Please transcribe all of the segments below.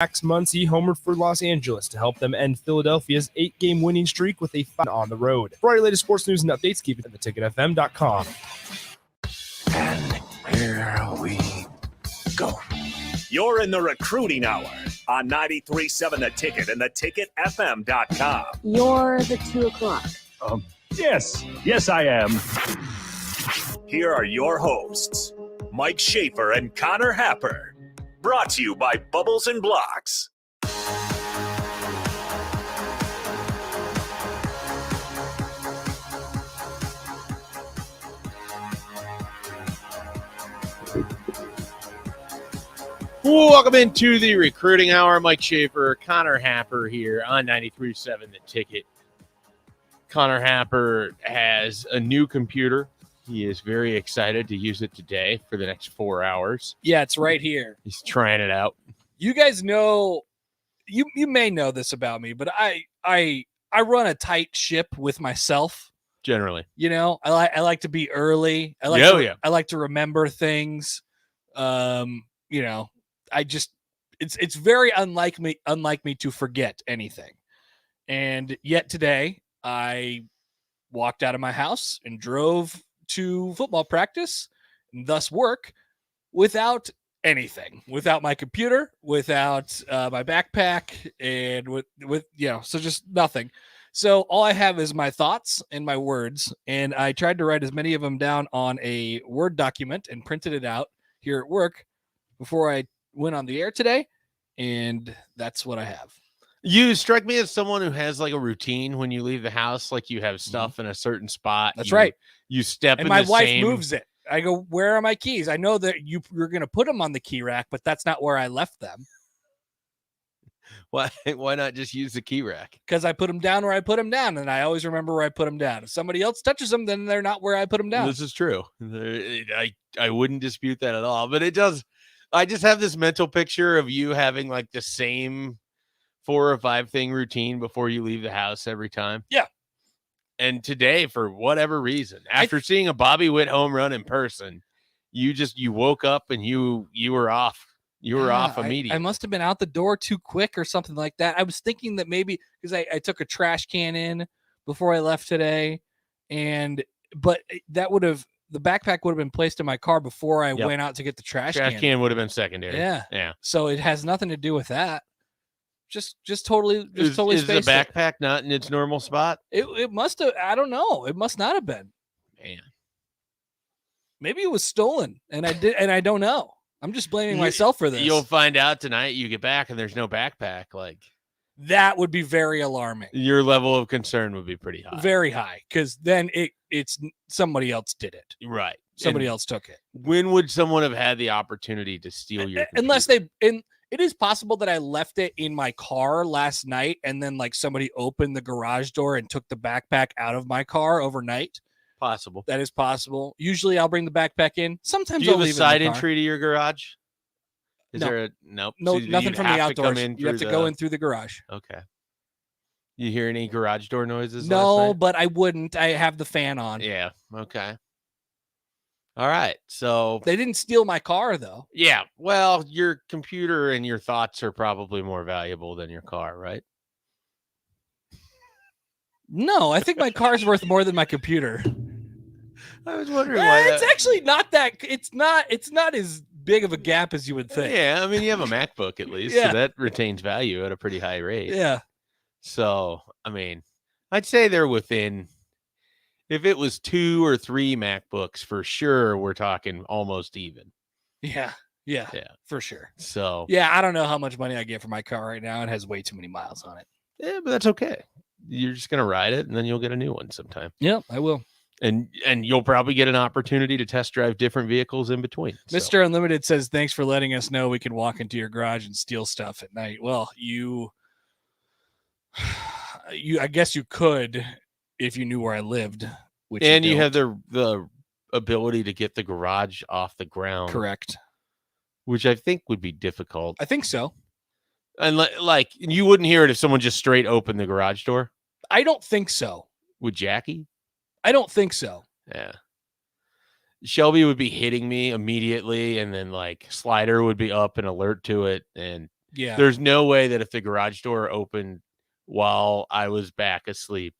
Max Muncy homered for Los Angeles to help them end Philadelphia's 8-game winning streak with a 5 on the road. For all your latest sports news and updates, keep it at theticketfm.com. And here we go. You're in the recruiting hour on 93.7 The Ticket and theticketfm.com. You're the 2 o'clock. Yes, I am. Here are your hosts, Mike Schaefer and Connor Happer. Brought to you by Bubbles and Blocks. Welcome into the recruiting hour. Mike Schaefer, Connor Happer here on 93.7 The Ticket. Connor Happer has a new computer. He is very excited to use it today for the next 4 hours. Yeah, it's right here. He's trying it out. You guys know, you may know this about me, but I run a tight ship with myself. Generally, you know, I like to be early. I like to remember things. You know, it's very unlike me to forget anything. And yet today I walked out of my house and drove to football practice and thus work without anything, without my computer, without my backpack, and with so just nothing. So all I have is my thoughts and my words, and I tried to write as many of them down on a Word document and printed it out here at work before I went on the air today, and that's what I have. You strike me as someone who has like a routine when you leave the house, like you have stuff in a certain spot. That's right. You step and in my the wife same... moves it. I go, where are my keys? I know that you're going to put them on the key rack, but that's not where I left them. Why not just use the key rack? Because I put them down where I put them down, and I always remember where I put them down. If somebody else touches them, then they're not where I put them down. This is true. I wouldn't dispute that at all, but it does. I just have this mental picture of you having like the same 4 or 5 thing routine before you leave the house every time. Yeah. And today, for whatever reason, after seeing a Bobby Witt home run in person, you woke up and you were off. You were off immediately. I must have been out the door too quick or something like that. I was thinking that maybe because I took a trash can in before I left today, but the backpack would have been placed in my car before I went out to get the trash can. Trash can would have been secondary. Yeah. So it has nothing to do with that. Just totally. Is the backpack not in its normal spot? It must have. I don't know. It must not have been. Man, maybe it was stolen, and I don't know. I'm just blaming myself for this. You'll find out tonight. You get back and there's no backpack. Like that would be very alarming. Your level of concern would be pretty high. Very high, because then it's somebody else did it. Right. Somebody else took it. When would someone have had the opportunity to steal your computer? Unless it is possible that I left it in my car last night and then like somebody opened the garage door and took the backpack out of my car overnight. Possible. That is possible. Usually I'll bring the backpack in. Sometimes I'll leave have a side entry to your garage? Is there a nope? No, so nothing from the outdoors. You have to go in through the garage. Okay. You hear any garage door noises? No, but I wouldn't. I have the fan on. Yeah. Okay. All right. So they didn't steal my car though. Yeah. Well, your computer and your thoughts are probably more valuable than your car, right? No, I think my car's worth more than my computer. I was wondering why. It's actually not that. It's not as big of a gap as you would think. Yeah, I mean, you have a MacBook at least, so that retains value at a pretty high rate. Yeah. So, I mean, I'd say they're within. If it was 2 or 3 MacBooks, for sure, we're talking almost even. Yeah, for sure. So, yeah, I don't know how much money I get for my car right now. It has way too many miles on it. Yeah, but that's okay. You're just gonna ride it, and then you'll get a new one sometime. Yeah, I will. And you'll probably get an opportunity to test drive different vehicles in between. Mr. Unlimited says, thanks for letting us know we can walk into your garage and steal stuff at night. Well, I guess you could if you knew where I lived. And you have the ability to get the garage off the ground. Correct. Which I think would be difficult. I think so. And like you wouldn't hear it if someone just straight opened the garage door? I don't think so. Would Jackie? I don't think so. Yeah. Shelby would be hitting me immediately, and then like Slider would be up and alert to it, and Yeah. There's no way that if the garage door opened while I was back asleep,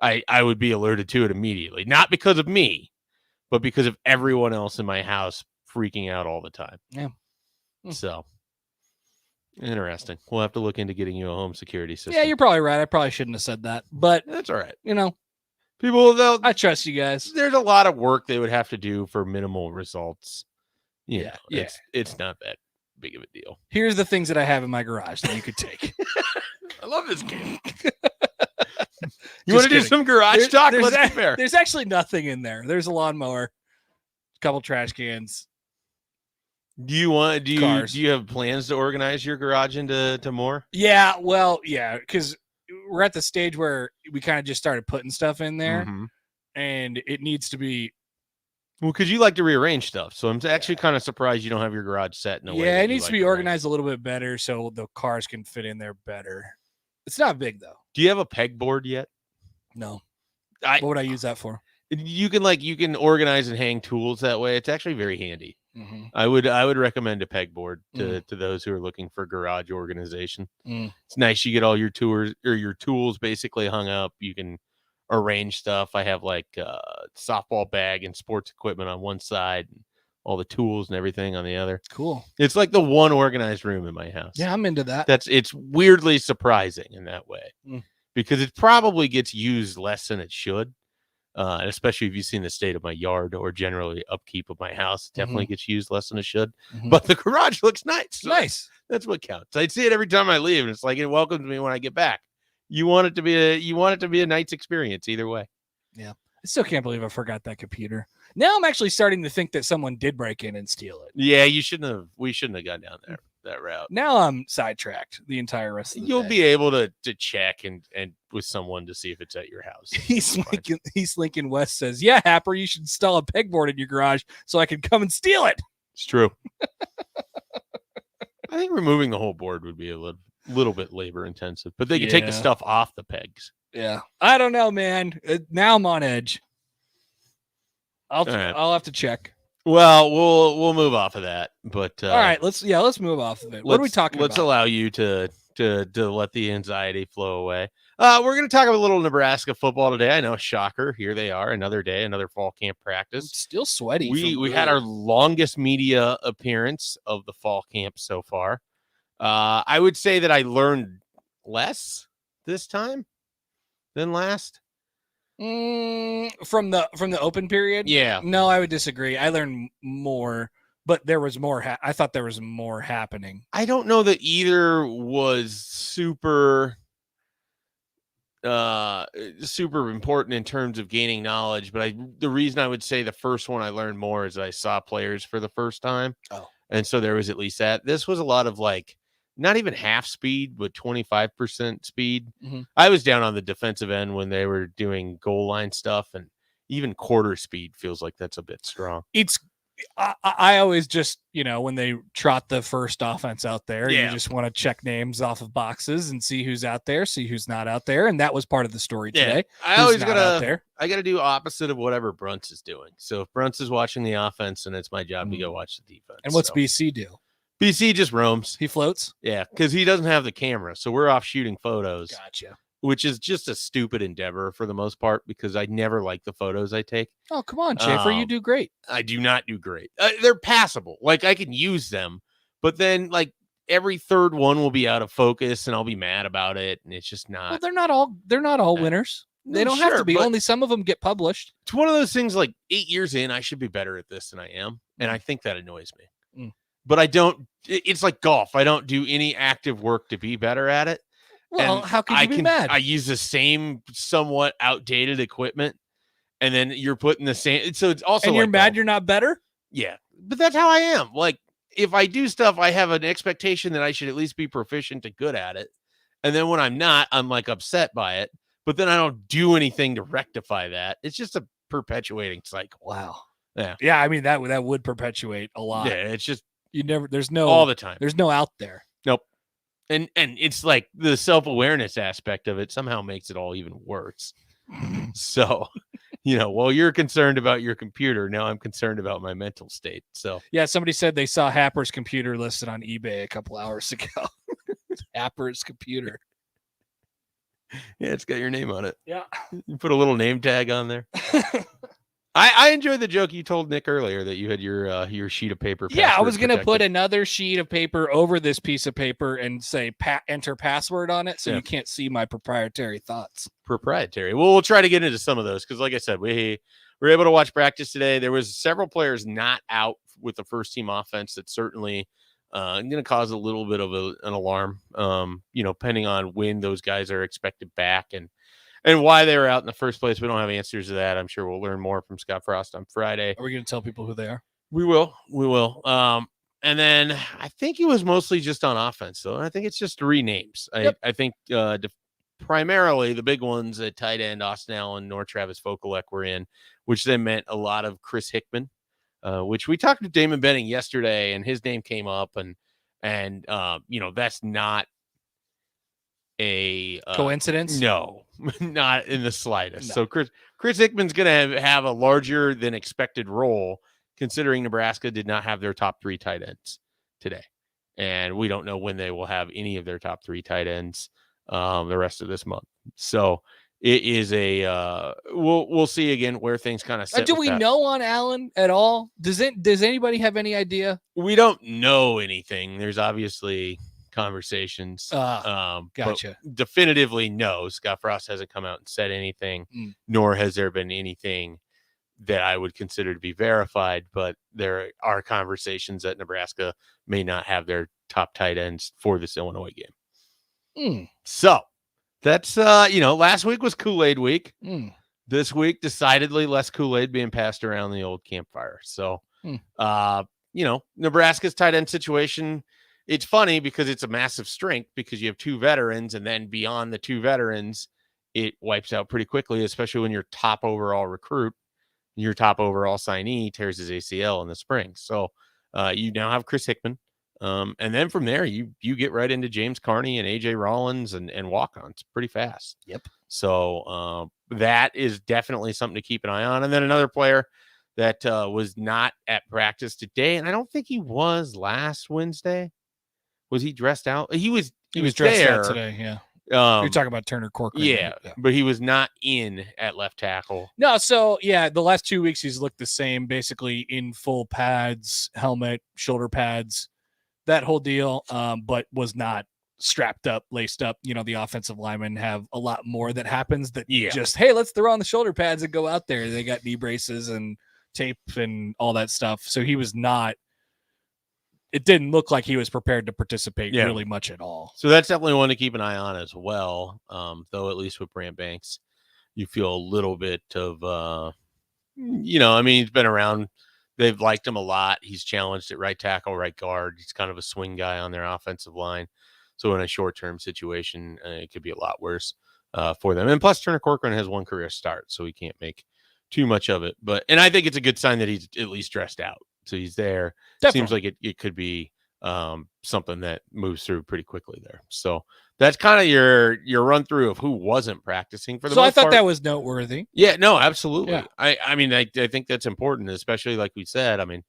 I would be alerted to it immediately. Not because of me, but because of everyone else in my house freaking out all the time. Yeah. So, interesting. We'll have to look into getting you a home security system. Yeah, you're probably right. I probably shouldn't have said that. But, That's all right. People, they'll I trust you guys. There's a lot of work they would have to do for minimal results. Yeah. It's not that big of a deal. Here's the things that I have in my garage that you could take. I love this game. You want to do some garage talk? Let's be fair. There's actually nothing in there. There's a lawnmower, a couple trash cans. Do you Cars. do you have plans to organize your garage into more? Yeah, well, yeah, because we're at the stage where we kind of just started putting stuff in there, Mhm. and it needs to be. Well, because you like to rearrange stuff, so I'm actually kind of surprised you don't have your garage set in a way. Yeah, that it you needs like to be arrange. organized a little bit better so the cars can fit in there better. It's not big though. Do you have a pegboard yet? No. I- What would I use that for? You can organize and hang tools that way. It's actually very handy. Mm-hmm. I would recommend a pegboard to those who are looking for garage organization. Mm. It's nice. You get all your tours or your tools basically hung up. You can arrange stuff. I have like softball bag and sports equipment on one side, and all the tools and everything on the other. Cool. It's like the one organized room in my house. Yeah, I'm into that. It's weirdly surprising in that way Mm. because it probably gets used less than it should. Especially if you've seen the state of my yard or generally upkeep of my house, it definitely gets used less than it should. Mhm. But the garage looks nice. So Nice. that's what counts. I see it every time I leave, and it's like it welcomes me when I get back. You want it to be a nice experience either way. I still can't believe I forgot that computer. Now I'm actually starting to think that someone did break in and steal it. Yeah, we shouldn't have gone down that route. Now I'm sidetracked the entire rest of the You'll day. be able to check and with someone to see if it's at your house. He's Lincoln West says, "Yeah, Happer, you should install a pegboard in your garage so I can come and steal it." It's true. I think removing the whole board would be a little bit labor intensive, but they can take the Yeah. stuff off the pegs. Yeah, I don't know, man. Now I'm on edge. right. I'll have to check. Well, we'll move off of that, but All right, let's move off of it. What are we talking Let's about? allow you to let the anxiety flow away. We're going to talk a little Nebraska football today. I know, shocker. Here they are, another day, another fall camp I'm practice. still sweaty. We had our longest media appearance of the fall camp so far. I would say that I learned less this time than last. From the open period. Yeah. No, I would disagree. I learned more, but there was more. I thought there was more happening. I don't know that either was super important in terms of gaining knowledge, but the reason I would say the first one I learned more is I saw players for the first time. Oh. And so there was at least that. This was a lot of like not even half speed, but 25% speed. Mhm. I was down on the defensive end when they were doing goal line stuff, and even quarter speed feels like that's a bit strong. I always just, when they trot the first offense out there, Yeah. you just want to check names off of boxes and see who's out there, see who's not out there. And that was part of the story today. I Who's always not out there. I got to do opposite of whatever Brunts is doing. So if Brunts is watching the offense, and it's my job to go watch the defense. And what's so. BC do? BC just roams. He floats? Yeah, because he doesn't have the camera. So we're off shooting photos, Gotcha. which is just a stupid endeavor for the most part because I never like the photos I take. Oh, come on, Schaefer. You do great. I do not do great. They're passable. Like I can use them, but then like every third one will be out of focus and I'll be mad about it. And it's just not. Well, they're not all winners. They don't have to be. but Only some of them get published. It's one of those things like 8 years in, I should be better at this than I am. And I think that annoys me. But I don't, it's like golf. I don't do any active work to be better at it. Well, And how can you be mad? I use the same somewhat outdated equipment, and then you're putting the same. So it's also and you're like mad golf. you're not better? Yeah, but that's how I am. Like if I do stuff, I have an expectation that I should at least be proficient and good at it. And then when I'm not, I'm like upset by it. But then I don't do anything to rectify that. It's just a perpetuating cycle. Wow. Yeah. Yeah, I mean that would perpetuate a lot. Yeah, it's just There's no all the time. There's no out there. Nope. And it's like the self-awareness aspect of it somehow makes it all even worse. So, while you're concerned about your computer, now I'm concerned about my mental state. So Yeah, somebody said they saw Happer's computer listed on eBay a couple hours ago. Happer's computer. Yeah, it's got your name on it. Yeah. You put a little name tag on there. I enjoyed the joke you told Nick earlier that you had your sheet of paper. Yeah, I was gonna put another sheet of paper over this piece of paper and say enter password on it, so you can't see my proprietary thoughts. Proprietary. Well, we'll try to get into some of those because, like I said, we were able to watch practice today. There was several players not out with the first team offense. That certainly going to cause a little bit of an alarm. Depending on when those guys are expected back and why they were out in the first place. We don't have answers to that. I'm sure we'll learn more from Scott Frost on Friday. Are we going to tell people who they are? We will. And then I think it was mostly just on offense, though. I think it's just 3 names. Yep. I think primarily the big ones at tight end, Austin Allen nor Travis Vokolek were in, which then meant a lot of Chris Hickman, which we talked to Damon Benning yesterday, and his name came up, and that's not a coincidence. No, not in the slightest. No. So Chris Hickman's going to have a larger than expected role, considering Nebraska did not have their top 3 tight ends today, and we don't know when they will have any of their top 3 tight ends the rest of this month. So it is we'll see again where things kind of set. Do we know on Allen at all? Does anybody have any idea? We don't know anything. There's obviously conversations. Gotcha. Definitively no. Scott Frost hasn't come out and said anything, nor has there been anything that I would consider to be verified, but there are conversations that Nebraska may not have their top tight ends for this Illinois game. So that's, last week was Kool-Aid week. This week, decidedly less Kool-Aid being passed around the old campfire. So, Nebraska's tight end situation, it's funny because it's a massive strength because you have 2 veterans, and then beyond the 2 veterans, it wipes out pretty quickly, especially when your top overall recruit, your top overall signee tears his ACL in the spring. So you now have Chris Hickman. And then from there, you get right into James Carney and AJ Rollins and walk-ons pretty fast. Yep. So that is definitely something to keep an eye on. And then another player that was not at practice today, and I don't think he was last Wednesday. Was he dressed out? He was dressed there out today. Yeah. You're talking about Turner Corcoran. Yeah, but he was not in at left tackle. No, so yeah, the last 2 weeks he's looked the same, basically in full pads, helmet, shoulder pads, that whole deal, but was not strapped up, laced up. The offensive linemen have a lot more that happens that just, hey, let's throw on the shoulder pads and go out there. They got knee braces and tape and all that stuff. So he was not, it didn't look like he was prepared to participate really much at all. So that's definitely one to keep an eye on as well. Though at least with Brant Banks, you feel a little bit of, he's been around. They've liked him a lot. He's challenged at right tackle, right guard. He's kind of a swing guy on their offensive line. So in a short-term situation, it could be a lot worse for them. And plus, Turner Corcoran has 1 career start, so he can't make too much of it. And I think it's a good sign that he's at least dressed out. So he's there. Definitely. Seems like it could be something that moves through pretty quickly there. So that's kind of your run through of who wasn't practicing for the most part. So I thought that was noteworthy. Yeah, no, absolutely. Yeah. I think that's important, especially like we said. I mean,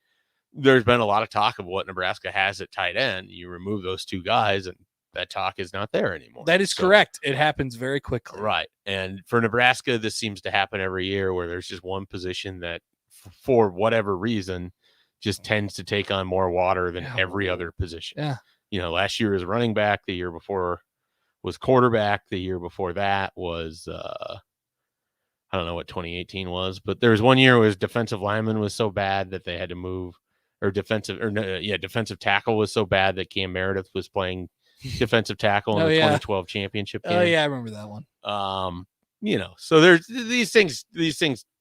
there's been a lot of talk of what Nebraska has at tight end. You remove those 2 guys, and that talk is not there anymore. That is correct. It happens very quickly. Right. And for Nebraska, this seems to happen every year where there's just one position that, for whatever reason, just tends to take on more water than every other position. Yeah. Last year was running back. The year before was quarterback. The year before that was, I don't know what 2018 was, but there was one year where defensive lineman was so bad that they had to move, or defensive tackle was so bad that Cam Meredith was playing defensive tackle in the 2012 championship game. Oh yeah, I remember that one. So there's these things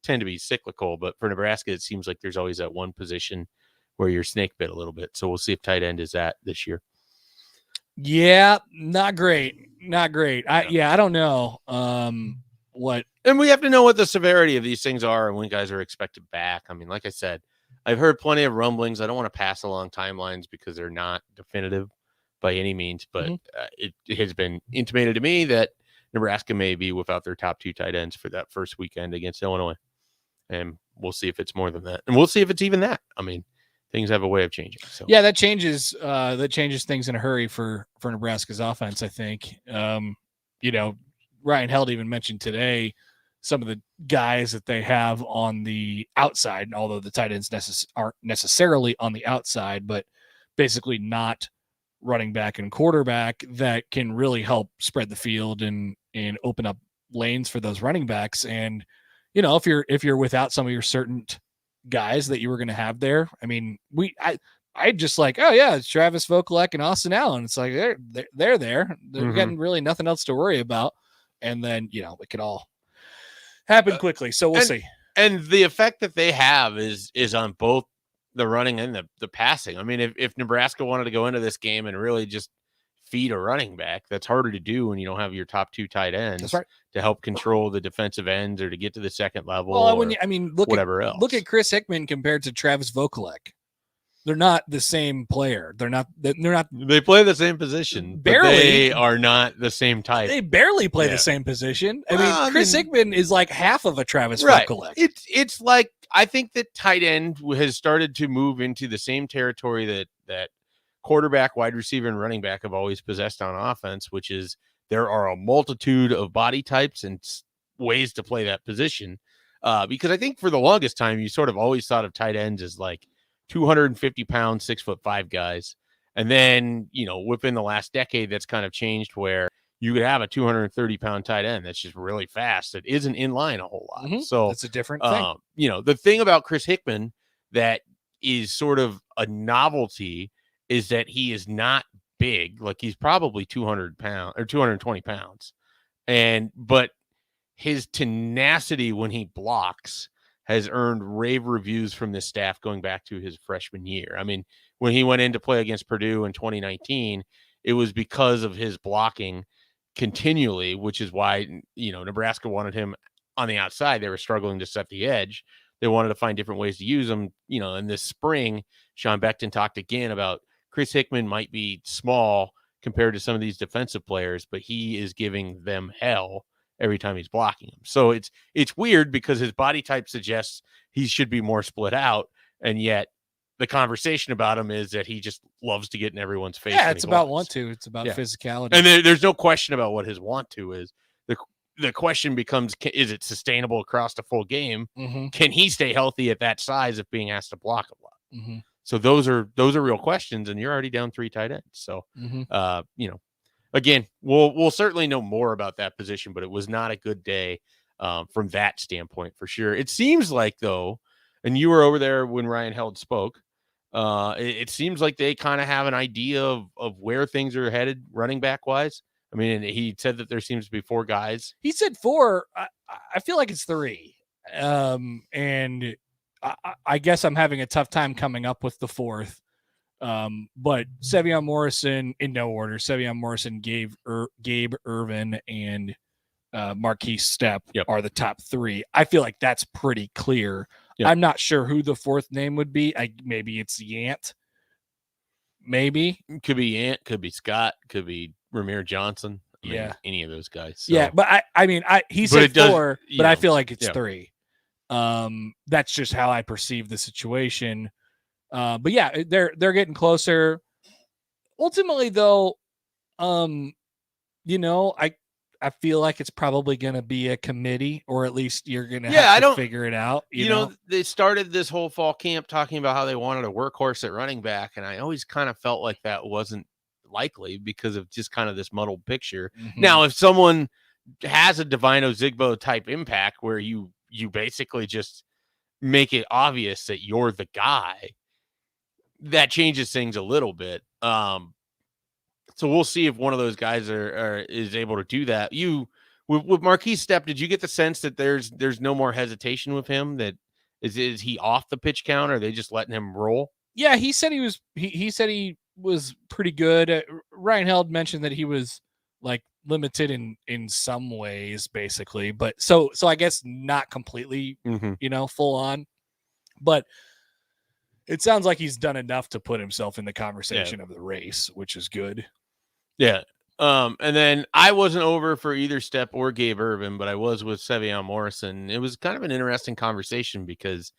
tend to be cyclical, but for Nebraska, it seems like there's always that one position where you're snake bit a little bit. So we'll see if tight end is that this year. Yeah, not great. I don't know what. And we have to know what the severity of these things are and when guys are expected back. I mean, like I said, I've heard plenty of rumblings. I don't want to pass along timelines because they're not definitive by any means, but it has been intimated to me that Nebraska may be without their top 2 tight ends for that first weekend against Illinois. And we'll see if it's more than that. And we'll see if it's even that. I mean, things have a way of changing. So yeah, that changes things in a hurry for Nebraska's offense, I think. Ryan Held even mentioned today some of the guys that they have on the outside, although the tight ends aren't necessarily on the outside, but basically not running back and quarterback, that can really help spread the field and open up lanes for those running backs. And, if you're without some of your certain guys that you were going to have there, I mean, I just like, oh yeah, it's Travis Vokolek and Austin Allen. It's like, they're there. They're getting really nothing else to worry about. And then, it could all happen quickly. So we'll see. And the effect that they have is on both the running and the passing. I mean, if Nebraska wanted to go into this game and really just feed a running back, that's harder to do when you don't have your top two tight ends. That's right. To help control the defensive ends or to get to the second level. Well, else. Look at Chris Hickman compared to Travis Vokolek. They're not the same player. They're not. They play the same position. Barely. But they are not the same type. They barely play the same position. Chris Hickman is like half of a Travis Vokolek. It's like, I think that tight end has started to move into the same territory that quarterback, wide receiver, and running back have always possessed on offense, which is there are a multitude of body types and ways to play that position. Because I think for the longest time, you sort of always thought of tight ends as like 250 pound, 6'5" guys. And then, within the last decade, that's kind of changed where you could have a 230 pound tight end that's just really fast. That isn't in line a whole lot. So that's a different thing. The thing about Chris Hickman that is sort of a novelty is that he is not big. Like, he's probably 200 pounds or 220 pounds. But his tenacity when he blocks has earned rave reviews from the staff going back to his freshman year. I mean, when he went in to play against Purdue in 2019, it was because of his blocking continually, which is why, Nebraska wanted him on the outside. They were struggling to set the edge. They wanted to find different ways to use him. In this spring, Sean Beckton talked again about Chris Hickman might be small compared to some of these defensive players, but he is giving them hell every time he's blocking him. So it's weird because his body type suggests he should be more split out, and yet the conversation about him is that he just loves to get in everyone's face. Yeah, it's about want to. It's about physicality. And there's no question about what his want to is. The question becomes, is it sustainable across the full game? Mm-hmm. Can he stay healthy at that size if being asked to block a lot? Mm-hmm. So those are real questions, and you're already down 3 tight ends. So, again, we'll certainly know more about that position, but it was not a good day from that standpoint for sure. It seems like, though, and you were over there when Ryan Held spoke, it seems like they kind of have an idea of where things are headed running back wise. I mean, he said that there seems to be 4 guys. He said 4. I feel like it's 3. And I guess I'm having a tough time coming up with the 4th. But Sevion Morrison, in no order, Sevion Morrison, Gabe Irvin, and Marquise Stepp are the top 3. I feel like that's pretty clear. Yep. I'm not sure who the 4th name would be. Maybe it's Yant. Maybe. Could be Yant, could be Scott, could be Ramir Johnson. I mean, any of those guys. So. Yeah, but he said 4, but I feel like it's 3. That's just how I perceive the situation. But yeah, they're getting closer. Ultimately, though, I feel like it's probably going to be a committee, or at least you're going to have to figure it out. You know, they started this whole fall camp talking about how they wanted a workhorse at running back, and I always kind of felt like that wasn't likely because of just kind of this muddled picture. Mm-hmm. Now, if someone has a Divino Zigbo type impact where you basically just make it obvious that you're the guy, that changes things a little bit. So we'll see if one of those guys is able to do that. With Marquise Stepp, did you get the sense that there's no more hesitation with him? That is he off the pitch count, or are they just letting him roll? Yeah, he said he was pretty good. Ryan Held mentioned that he was like limited in some ways, basically, but so I guess not completely, full on, but it sounds like he's done enough to put himself in the conversation of the race, which is good. Yeah. And then I wasn't over for either Stepp or Gabe Irvin, but I was with Sevion Morrison. It was kind of an interesting conversation because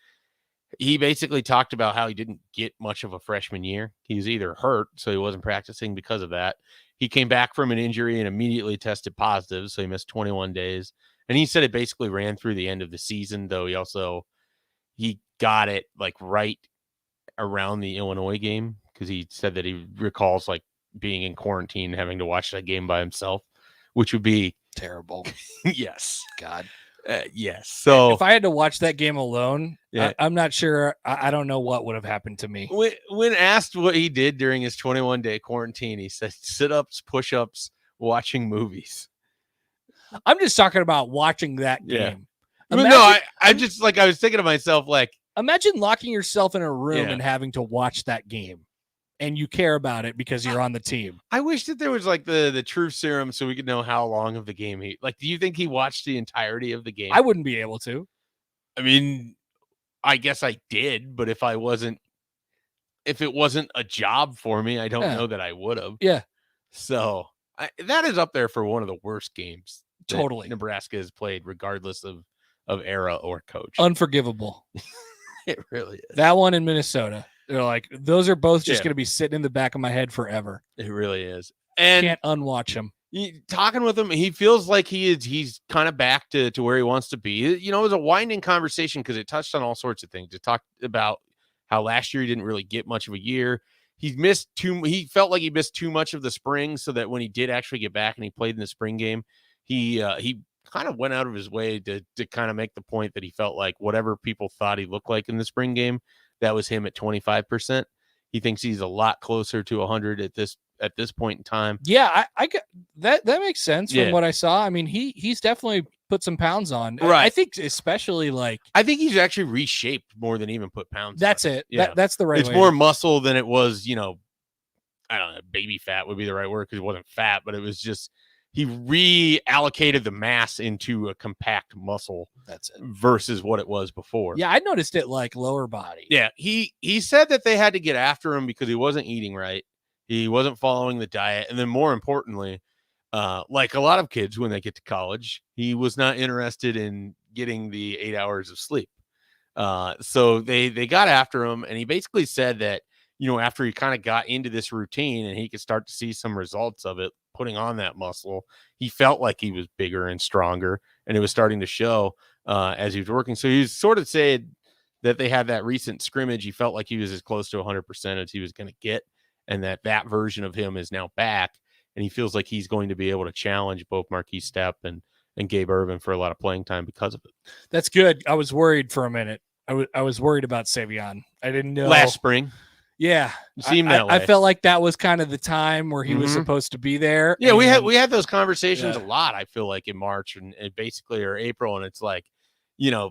he basically talked about how he didn't get much of a freshman year. He was either hurt, so he wasn't practicing because of that. He came back from an injury and immediately tested positive, so he missed 21 days. And he said it basically ran through the end of the season, though he got it like right around the Illinois game, because he said that he recalls like being in quarantine, having to watch that game by himself, which would be terrible. Yes. God. Yes. So if I had to watch that game alone, yeah. I'm not sure. I don't know what would have happened to me. When asked what he did during his 21-day quarantine, he said sit-ups, push-ups, watching movies. I'm just talking about watching that game. Yeah. I just like, I was thinking to myself, like, imagine locking yourself in a room Yeah. and having to watch that game, and you care about it because you're on the team. I wish that there was like the truth serum so we could know how long of the game he, like, do you think he watched the entirety of the game? I wouldn't be able to. I mean, I guess I did, but if it wasn't a job for me, I don't know that I would have. Yeah. So that is up there for one of the worst games that Totally. Nebraska has played, regardless of era or coach. Unforgivable. It really is. That one in Minnesota. They're like, those are both just going to be sitting in the back of my head forever. It really is. And can't unwatch him. Talking with him, he feels like he's kind of back to where he wants to be. You know, it was a winding conversation because it touched on all sorts of things. It talked about how last year he didn't really get much of a year. He felt like he missed too much of the spring, so that when he did actually get back and he played in the spring game, he kind of went out of his way to kind of make the point that he felt like whatever people thought he looked like in the spring game, that was him at 25%. He thinks he's a lot closer to 100 at this point in time. Yeah, I that makes sense from what I saw. I mean, he's definitely put some pounds on. Right. I think especially I think he's actually reshaped more than even put pounds that's on. it. Yeah. That's the right It's way. more muscle than it was, I don't know, baby fat would be the right word, because it wasn't fat, but it was just he reallocated the mass into a compact muscle. That's it. Versus what it was before. Yeah, I noticed it like lower body. Yeah, he said that they had to get after him because he wasn't eating right. He wasn't following the diet. And then more importantly, like a lot of kids when they get to college, he was not interested in getting the 8 hours of sleep. So they got after him, and he basically said that, after he kind of got into this routine and he could start to see some results of it, putting on that muscle, he felt like he was bigger and stronger, and it was starting to show as he was working. So he sort of said that they had that recent scrimmage. He felt like he was as close to 100% as he was going to get, and that version of him is now back, and he feels like he's going to be able to challenge both Marquise Stepp and Gabe Ervin for a lot of playing time because of it. That's good. I was worried for a minute. I was worried about Savion. I didn't know last spring. Yeah, it seemed that way. I felt like that was kind of the time where he was supposed to be there. Yeah, we had those conversations a lot. I feel like in March and basically or April, and it's like,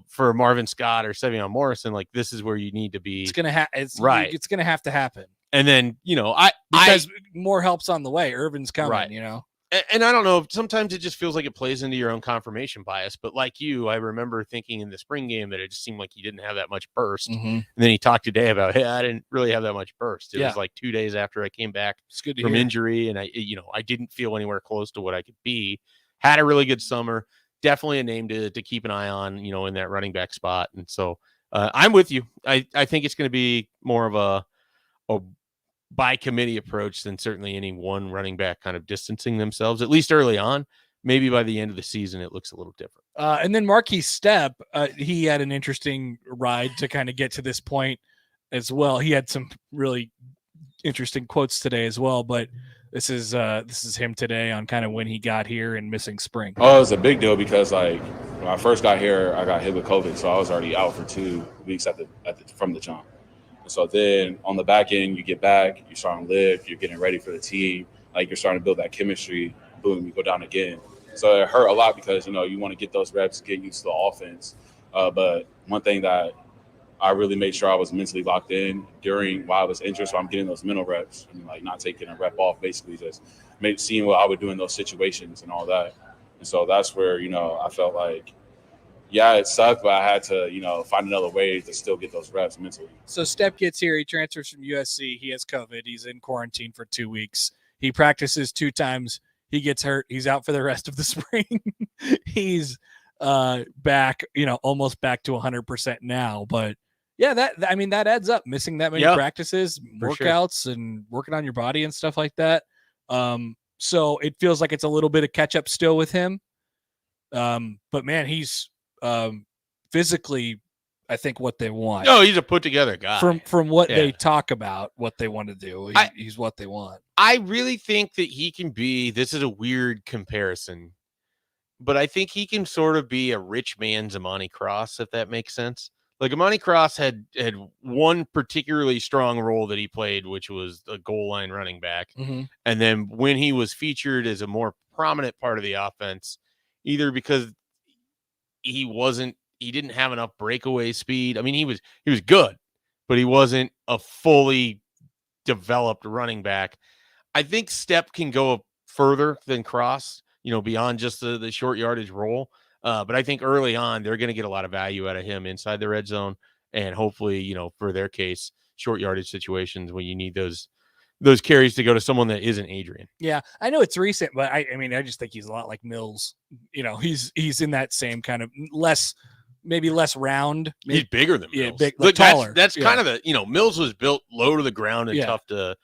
for Marvin Scott or Savion Morrison, like this is where you need to be. It's gonna right. It's gonna have to happen. And then because more help's on the way. Irvin's coming. Right. And I don't know, sometimes it just feels like it plays into your own confirmation bias. But like you, I remember thinking in the spring game that it just seemed like he didn't have that much burst. Mm-hmm. And then he talked today about, hey, I didn't really have that much burst. It Yeah. was like 2 days after I came back from hear. Injury. And I didn't feel anywhere close to what I could be. Had a really good summer. Definitely a name to keep an eye on, in that running back spot. And so I'm with you. I think it's going to be more of a by committee approach than certainly any one running back kind of distancing themselves, at least early on. Maybe by the end of the season, it looks a little different. And then Marquise Stepp, he had an interesting ride to kind of get to this point as well. He had some really interesting quotes today as well, but this is him today on kind of when he got here and missing spring. Oh, it was a big deal because when I first got here, I got hit with COVID, so I was already out for 2 weeks from the jump. So then on the back end, you get back, you're starting to live, you're getting ready for the team, like you're starting to build that chemistry, boom, you go down again. So it hurt a lot because, you want to get those reps, get used to the offense. But one thing that I really made sure I was mentally locked in while I was injured, so I'm getting those mental reps. Like not taking a rep off, basically just seeing what I would do in those situations and all that. And so that's where, I felt like, yeah, it sucked, but I had to, find another way to still get those reps mentally. So Stepp gets here. He transfers from USC. He has COVID. He's in quarantine for 2 weeks. He practices 2 times. He gets hurt. He's out for the rest of the spring. He's back, almost back to 100% now. But Yeah, that adds up. Missing that many practices, workouts, and working on your body and stuff like that. So it feels like it's a little bit of catch up still with him. But man, he's physically, I think, what they want. No, he's a put together guy. From what they talk about, what they want to do, he's what they want. I really think that he can be. This is a weird comparison, but I think he can sort of be a rich man's Amani Cross, if that makes sense. Like Amani Cross had one particularly strong role that he played, which was a goal line running back. Mm-hmm. And then when he was featured as a more prominent part of the offense, either because he didn't have enough breakaway speed. I mean, he was good, but he wasn't a fully developed running back. I think Stepp can go further than Cross, beyond just the short yardage role. But I think early on, they're going to get a lot of value out of him inside the red zone. And hopefully, for their case, short yardage situations when you need those carries to go to someone that isn't Adrian. Yeah, I know it's recent, but I just think he's a lot like Mills. He's in that same kind of maybe less round. He's bigger than Mills. Big, like taller. That's kind of the, Mills was built low to the ground and tough to.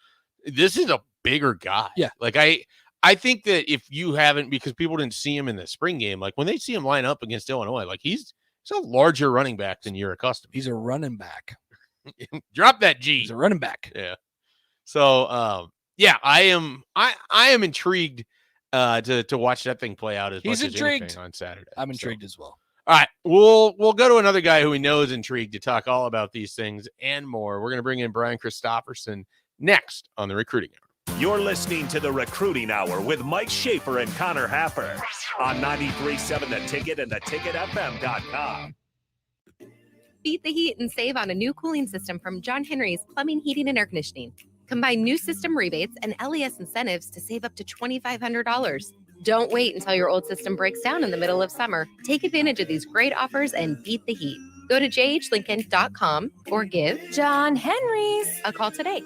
This is a bigger guy. Yeah. Like I think that if you haven't, because people didn't see him in the spring game, like when they see him line up against Illinois, like he's a larger running back than you're accustomed. He's a running back. Drop that G. He's a running back. Yeah. So, I am intrigued to watch that thing play out as much as anything on Saturday. I'm intrigued as well. All right, we'll go to another guy who we know is intrigued to talk all about these things and more. We're going to bring in Brian Christopherson next on the Recruiting Hour. You're listening to the Recruiting Hour with Mike Schaefer and Connor Happer on 93.7 The Ticket and theticketfm.com. Beat the heat and save on a new cooling system from John Henry's Plumbing, Heating, and Air Conditioning. Combine new system rebates and LES incentives to save up to $2,500. Don't wait until your old system breaks down in the middle of summer. Take advantage of these great offers and beat the heat. Go to jhlincoln.com or give John Henry's a call today.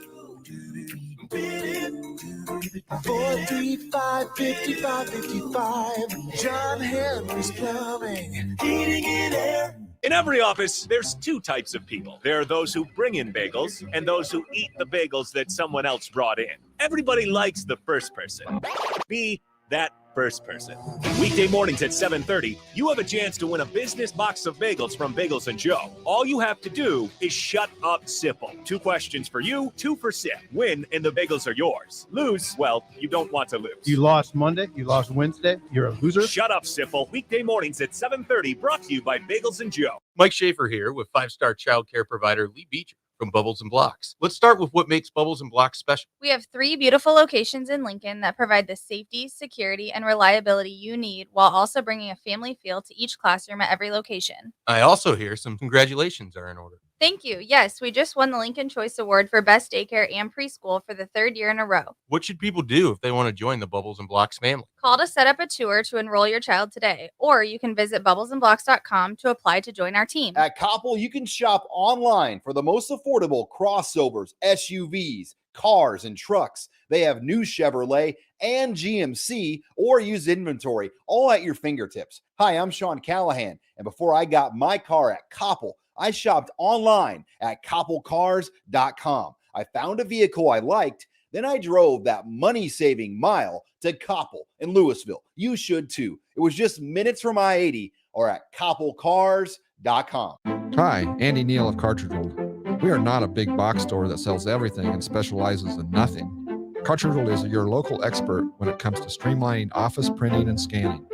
435-5555. John Henry's Plumbing, Heating, and Air. In every office, there's two types of people. There are those who bring in bagels and those who eat the bagels that someone else brought in. Everybody likes the first person. Be that first person. Weekday mornings at 7:30, you have a chance to win a business box of bagels from Bagels & Joe. All you have to do is shut up, Sipple. 2 questions for you, 2 for Sip. Win and the bagels are yours. Lose, well, you don't want to lose. You lost Monday, you lost Wednesday, you're a loser. Shut up, Sipple. Weekday mornings at 7:30, brought to you by Bagels & Joe. Mike Schaefer here with 5-star child care provider Lee Beecher from Bubbles and Blocks. Let's start with what makes Bubbles and Blocks special. We have 3 beautiful locations in Lincoln that provide the safety, security, and reliability you need while also bringing a family feel to each classroom at every location. I also hear some congratulations are in order. Thank you. Yes, we just won the Lincoln Choice Award for Best Daycare and Preschool for the 3rd year in a row. What should people do if they want to join the Bubbles and Blocks family? Call to set up a tour to enroll your child today, or you can visit bubblesandblocks.com to apply to join our team. At Koppel, you can shop online for the most affordable crossovers, SUVs, cars, and trucks. They have new Chevrolet and GMC or used inventory, all at your fingertips. Hi, I'm Sean Callahan, and before I got my car at Koppel, I shopped online at koppelcars.com. I found a vehicle I liked, then I drove that money-saving mile to Koppel in Louisville. You should too. It was just minutes from I-80 or at koppelcars.com. Hi, Andy Neal of Cartridge World. We are not a big box store that sells everything and specializes in nothing. Cartridge World is your local expert when it comes to streamlining office printing and scanning.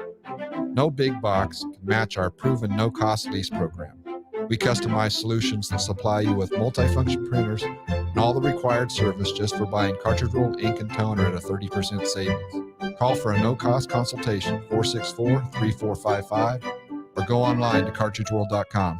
No big box can match our proven no-cost lease program. We customize solutions that supply you with multifunction printers and all the required service just for buying cartridge roll, ink, and toner at a 30% savings. Call for a no-cost consultation, 464-3455, or go online to cartridgeworld.com.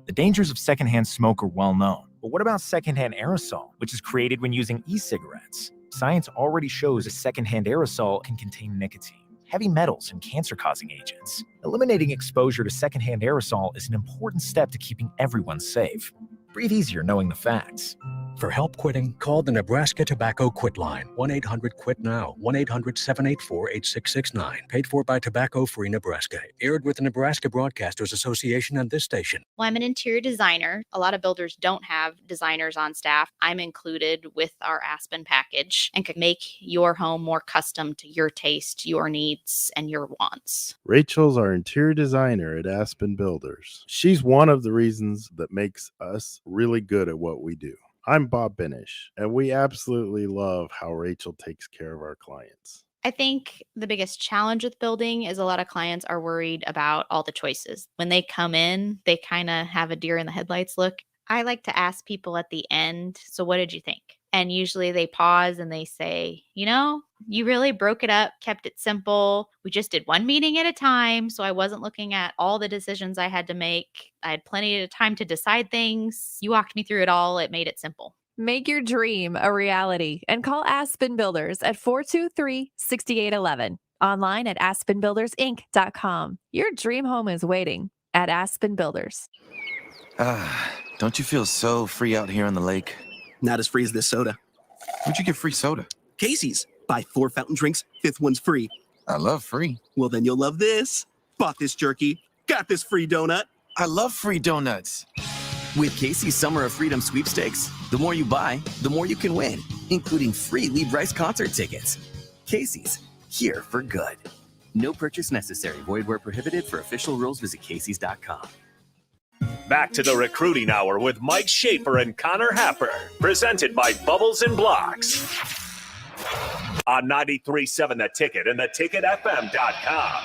The dangers of secondhand smoke are well known. But what about secondhand aerosol, which is created when using e-cigarettes? Science already shows a secondhand aerosol can contain nicotine, heavy metals, and cancer-causing agents. Eliminating exposure to secondhand aerosol is an important step to keeping everyone safe. Breathe easier knowing the facts. For help quitting, call the Nebraska Tobacco Quit Line, 1-800-QUIT-NOW, 1-800-784-8669. Paid for by Tobacco Free Nebraska. Aired with the Nebraska Broadcasters Association and this station. Well, I'm an interior designer. A lot of builders don't have designers on staff. I'm included with our Aspen package and can make your home more custom to your taste, your needs, and your wants. Rachel's our interior designer at Aspen Builders. She's one of the reasons that makes us really good at what we do. I'm Bob Benish, and we absolutely love how Rachel takes care of our clients. I think the biggest challenge with building is a lot of clients are worried about all the choices. When they come in, they kind of have a deer in the headlights look. I like to ask people at the end, so what did you think? And usually they pause and they say, you know, you really broke it up, kept it simple. We just did one meeting at a time. So I wasn't looking at all the decisions I had to make. I had plenty of time to decide things. You walked me through it all. It made it simple. Make your dream a reality and call Aspen Builders at 423-6811. Online at aspenbuildersinc.com. Your dream home is waiting at Aspen Builders. Don't you feel so free out here on the lake? Not as free as this soda. Where'd you get free soda? Casey's. Buy 4 fountain drinks, 5th one's free. I love free. Well, then you'll love this. Bought this jerky. Got this free donut. I love free donuts. With Casey's Summer of Freedom sweepstakes, the more you buy, the more you can win, including free Lee Bryce concert tickets. Casey's, here for good. No purchase necessary. Void where prohibited. For official rules, visit Casey's.com. Back to the Recruiting Hour with Mike Schaefer and Connor Happer, presented by Bubbles and Blocks on 93.7 The Ticket and theticketfm.com.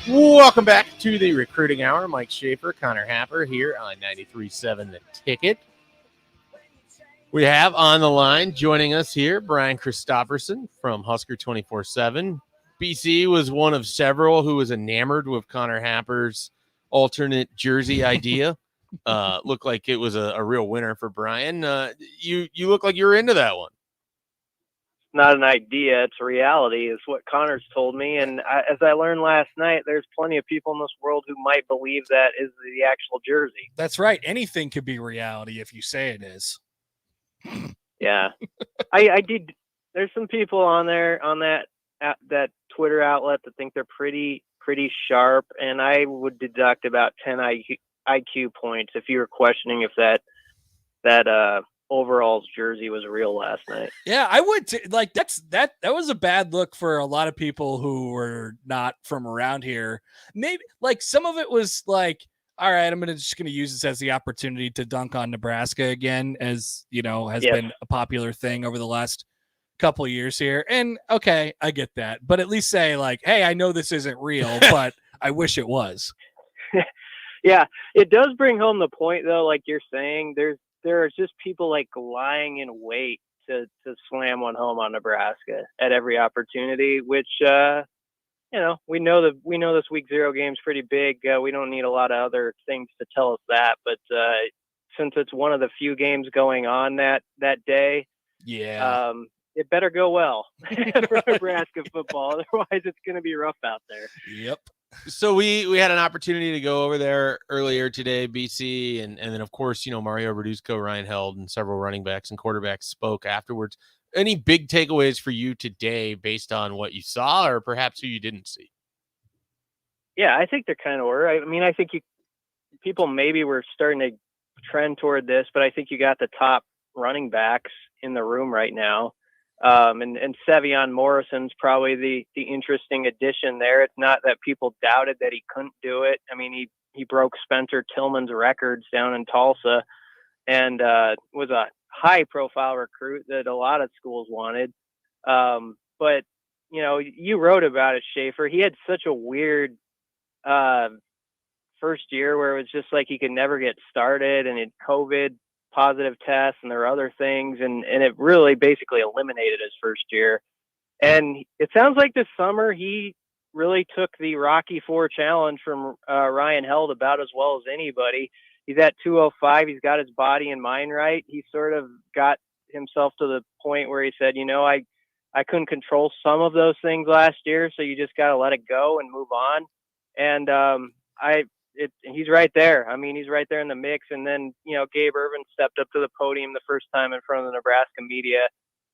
Welcome back to the Recruiting Hour. Mike Schaefer, Connor Happer here on 93.7 The Ticket. We have on the line joining us here Brian Christopherson from Husker 24/7. BC was one of several who was enamored with Connor Happer's alternate jersey idea. Looked like it was a real winner for Brian. You look like you're into that one. Not an idea, it's a reality, is what Connor's told me. And as I learned last night, there's plenty of people in this world who might believe that is the actual jersey. That's right. Anything could be reality if you say it is. Yeah, I did. There's some people on there on that Twitter outlet that think they're pretty sharp, and I would deduct about 10 IQ points if you were questioning if that overalls jersey was real last night. Yeah, I would like that was a bad look for a lot of people who were not from around here. Maybe like some of it was like, all right, I'm just going to use this as the opportunity to dunk on Nebraska again, as you know, has been a popular thing over the last couple of years here. And okay, I get that, but at least say like, hey, I know this isn't real, but I wish it was. Yeah, it does bring home the point though, like you're saying, there are just people like lying in wait to slam one home on Nebraska at every opportunity, which we know this week 0 game's pretty big. We don't need a lot of other things to tell us that, but since it's one of the few games going on that day, it better go well for Nebraska football. Otherwise, it's going to be rough out there. Yep. So we had an opportunity to go over there earlier today, BC, and then of course, Mario Verduzco, Ryan Held, and several running backs and quarterbacks spoke afterwards. Any big takeaways for you today based on what you saw or perhaps who you didn't see? Yeah, I think there kind of were. I mean, I think people maybe were starting to trend toward this, but I think you got the top running backs in the room right now. And Sevion Morrison's probably the interesting addition there. It's not that people doubted that he couldn't do it. I mean, he broke Spencer Tillman's records down in Tulsa and was a high profile recruit that a lot of schools wanted. But you wrote about it, Schaefer. He had such a weird first year where it was just like he could never get started, and it COVID positive tests, and there were other things, and it really basically eliminated his first year. And it sounds like this summer he really took the Rocky IV challenge from Ryan Held about as well as anybody. He's at 205. He's got his body and mind right. He sort of got himself to the point where he said, I couldn't control some of those things last year, so you just got to let it go and move on. And he's right there. I mean, he's right there in the mix. And then, Gabe Ervin stepped up to the podium the first time in front of the Nebraska media,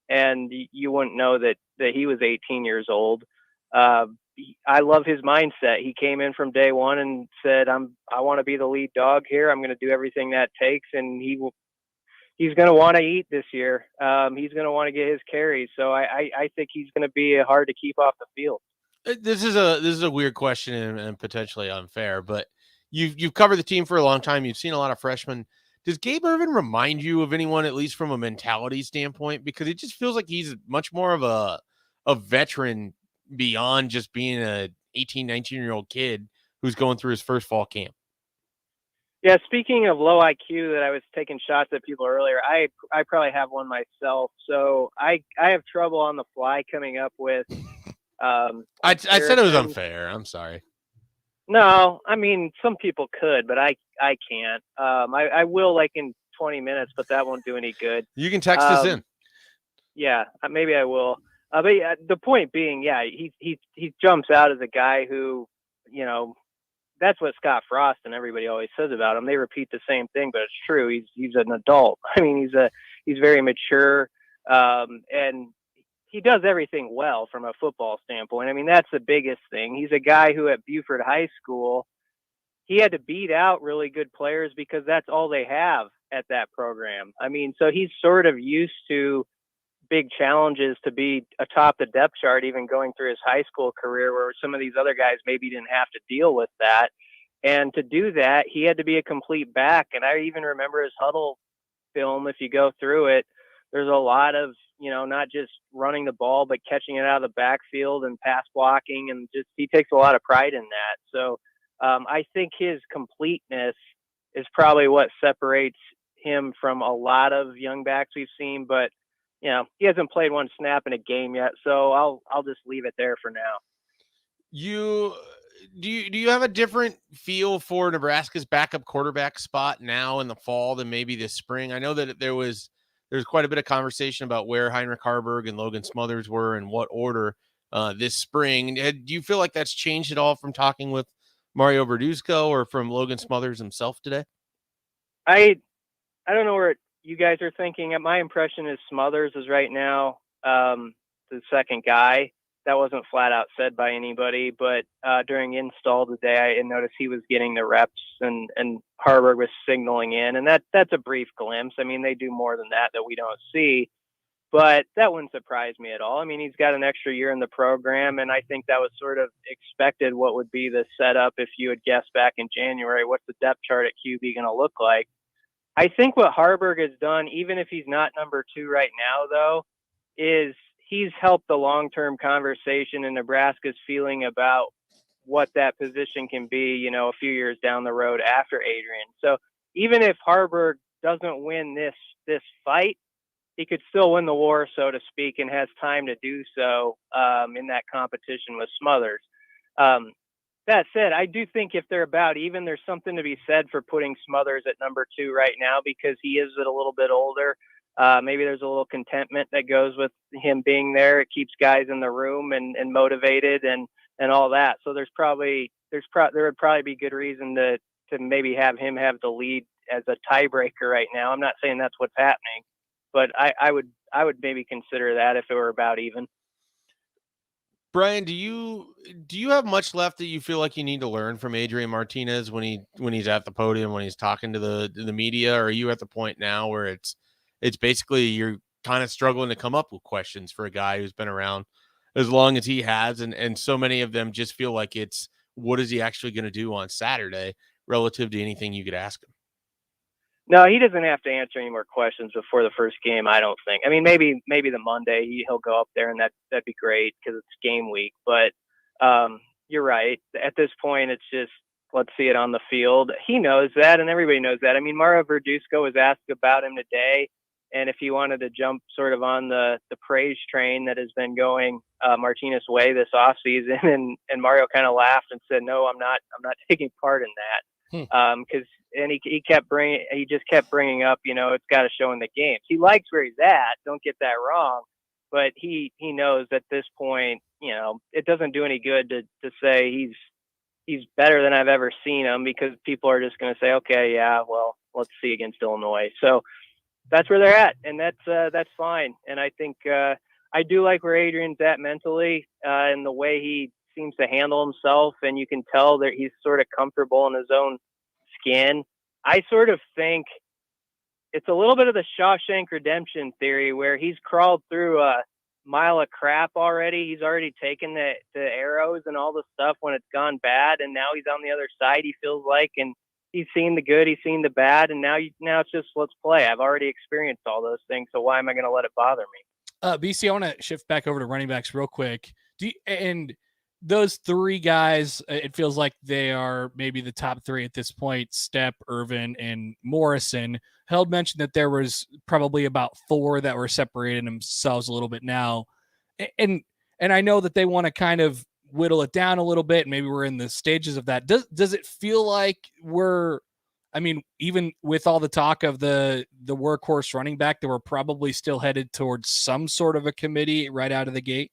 and you wouldn't know that he was 18 years old. I love his mindset. He came in from day one and said, I want to be the lead dog here. I'm going to do everything that takes. And he's going to want to eat this year. He's going to want to get his carries. So I think he's going to be hard to keep off the field. This is a weird question and potentially unfair, but you've covered the team for a long time. You've seen a lot of freshmen. Does Gabe Ervin remind you of anyone, at least from a mentality standpoint? Because it just feels like he's much more of a veteran beyond just being a 18, 19-year-old kid who's going through his first fall camp. Yeah, speaking of low IQ that I was taking shots at people earlier, I probably have one myself. So I have trouble on the fly coming up with I said it was unfair. I'm sorry. No, I mean, some people could, but I can't. I will like in 20 minutes, but that won't do any good. You can text us in. Yeah, maybe I will. But yeah, the point being, yeah, he jumps out as a guy who, that's what Scott Frost and everybody always says about him. They repeat the same thing, but it's true. He's an adult. I mean, he's very mature, and he does everything well from a football standpoint. I mean, that's the biggest thing. He's a guy who at Buford High School, he had to beat out really good players because that's all they have at that program. I mean, so he's sort of used to big challenges to be atop the depth chart, even going through his high school career, where some of these other guys maybe didn't have to deal with that. And to do that, he had to be a complete back. And I even remember his huddle film. If you go through it, there's a lot of, not just running the ball, but catching it out of the backfield and pass blocking. And just, he takes a lot of pride in that. So I think his completeness is probably what separates him from a lot of young backs we've seen, but he hasn't played one snap in a game yet. So I'll just leave it there for now. Do you have a different feel for Nebraska's backup quarterback spot now in the fall than maybe this spring? I know that there's quite a bit of conversation about where Heinrich Harburg and Logan Smothers were in what order this spring. Do you feel like that's changed at all from talking with Mario Verduzco or from Logan Smothers himself today? I don't know where you guys are thinking. My impression is Smothers is right now the second guy. That wasn't flat out said by anybody, but during install today, I noticed he was getting the reps and Harburg was signaling in, and that's a brief glimpse. I mean, they do more than that we don't see, but that wouldn't surprise me at all. I mean, he's got an extra year in the program, and I think that was sort of expected. What would be the setup if you had guessed back in January? What's the depth chart at QB going to look like? I think what Harburg has done, even if he's not number 2 right now, though, is he's helped the long-term conversation in Nebraska's feeling about what that position can be, a few years down the road after Adrian. So even if Harburg doesn't win this fight, he could still win the war, so to speak, and has time to do so in that competition with Smothers. That said, I do think if they're about even, there's something to be said for putting Smothers at number 2 right now because he is a little bit older. Maybe there's a little contentment that goes with him being there. It keeps guys in the room and motivated and all that. So there would probably be good reason to maybe have him have the lead as a tiebreaker right now. I'm not saying that's what's happening, but I would maybe consider that if it were about even. Brian, do you have much left that you feel like you need to learn from Adrian Martinez when he's at the podium, when he's talking to the media? Or are you at the point now where it's basically you're kind of struggling to come up with questions for a guy who's been around as long as he has, and so many of them just feel like it's what is he actually going to do on Saturday relative to anything you could ask him? No, he doesn't have to answer any more questions before the first game, I don't think. I mean, maybe the Monday he'll go up there and that'd be great because it's game week. But you're right. At this point, it's just let's see it on the field. He knows that, and everybody knows that. I mean, Mario Verduzco was asked about him today, and if he wanted to jump sort of on the praise train that has been going Martinez's way this offseason, and Mario kind of laughed and said, "No, I'm not taking part in that." Because he just kept bringing up, it's got to show in the games. He likes where he's at. Don't get that wrong, but he knows at this point, it doesn't do any good to say he's better than I've ever seen him, because people are just going to say, okay, yeah, well, let's see against Illinois. So that's where they're at, and that's fine. And I think I do like where Adrian's at mentally, and the way he seems to handle himself, and you can tell that he's sort of comfortable in his own skin. I sort of think it's a little bit of the Shawshank Redemption theory, where he's crawled through a mile of crap already. He's already taken the arrows and all the stuff when it's gone bad, and now he's on the other side, he feels like, and he's seen the good, he's seen the bad, and now it's just, let's play. I've already experienced all those things, so why am I going to let it bother me? BC, I want to shift back over to running backs real quick. And those three guys, it feels like they are maybe the top three at this point: Stepp, Irvin, and Morrison. Held mentioned that there was probably about four that were separating themselves a little bit now. And I know that they want to kind of whittle it down a little bit. Maybe we're in the stages of that. Does it feel like even with all the talk of the workhorse running back, that we're probably still headed towards some sort of a committee right out of the gate?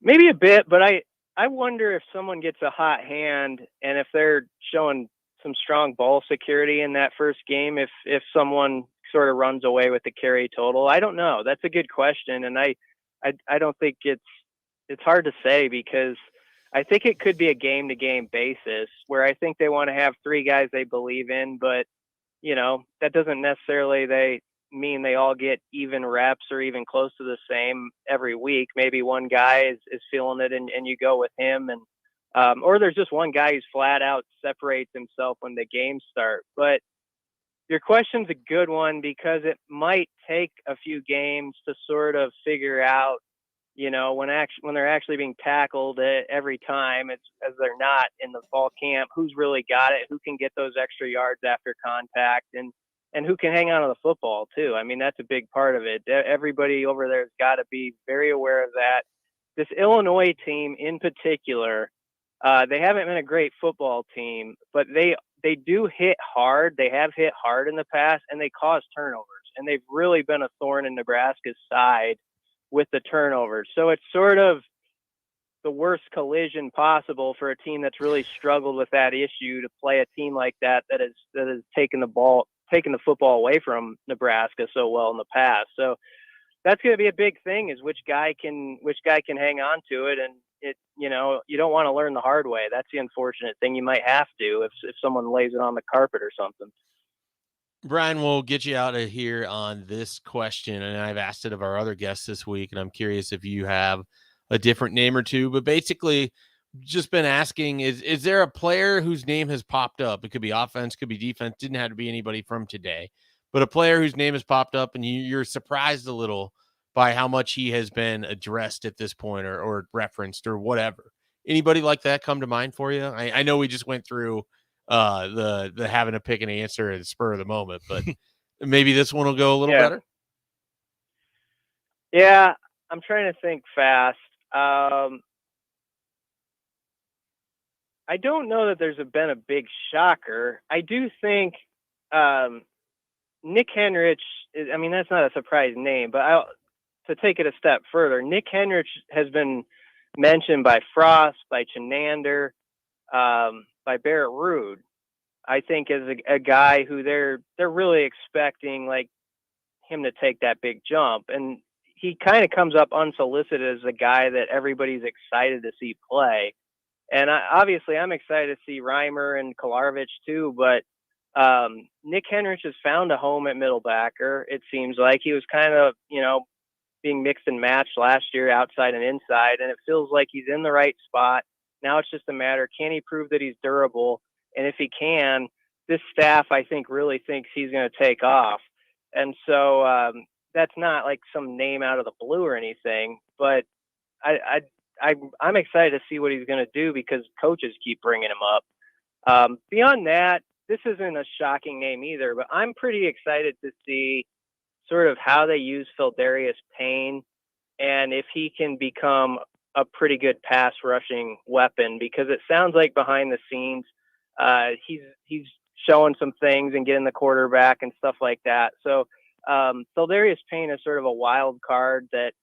Maybe a bit, but I wonder if someone gets a hot hand, and if they're showing some strong ball security in that first game, if someone sort of runs away with the carry total. I don't know. That's a good question, and I don't think it's hard to say, because I think it could be a game-to-game basis, where I think they want to have three guys they believe in, but that doesn't necessarily mean they all get even reps or even close to the same every week. Maybe one guy is feeling it, and you go with him, and or there's just one guy who's flat out separates himself when the games start. But your question's a good one, because it might take a few games to sort of figure out, when they're actually being tackled every time, it's as they're not in the fall camp, who's really got it, who can get those extra yards after contact, and who can hang on to the football too. I mean, that's a big part of it. Everybody over there has got to be very aware of that. This Illinois team in particular, they haven't been a great football team, but they do hit hard. They have hit hard in the past, and they cause turnovers, and they've really been a thorn in Nebraska's side with the turnovers. So it's sort of the worst collision possible for a team that's really struggled with that issue, to play a team like that has taken the football away from Nebraska so well in the past. So that's going to be a big thing, is which guy can hang on to it. And you don't want to learn the hard way. That's the unfortunate thing. You might have to, if someone lays it on the carpet or something. Brian, we'll get you out of here on this question, and I've asked it of our other guests this week, and I'm curious if you have a different name or two, but basically just been asking, is there a player whose name has popped up? It could be offense, could be defense, didn't have to be anybody from today, but a player whose name has popped up and you're surprised a little by how much he has been addressed at this point, or referenced, or whatever. Anybody like that come to mind for you? I know we just went through the having to pick an answer at the spur of the moment, but maybe this one will go a little better. Yeah, I'm trying to think fast. I don't know that there's been a big shocker. I do think Nick Henrich, that's not a surprise name, but to take it a step further, Nick Henrich has been mentioned by Frost, by Chenander, by Barrett Ruud, I think, is a guy who they're really expecting, like, him to take that big jump. And he kind of comes up unsolicited as a guy that everybody's excited to see play. And obviously I'm excited to see Reimer and Kolarevic too, but Nick Henrich has found a home at middle backer. It seems like he was kind of, being mixed and matched last year, outside and inside, and it feels like he's in the right spot. Now it's just a matter, can he prove that he's durable? And if he can, this staff, I think, really thinks he's going to take off. And so that's not like some name out of the blue or anything, but I'm excited to see what he's going to do, because coaches keep bringing him up. Beyond that, this isn't a shocking name either, but I'm pretty excited to see sort of how they use Phildarius Payne, and if he can become a pretty good pass rushing weapon, because it sounds like behind the scenes, he's showing some things and getting the quarterback and stuff like that. So Phildarius Payne is sort of a wild card that,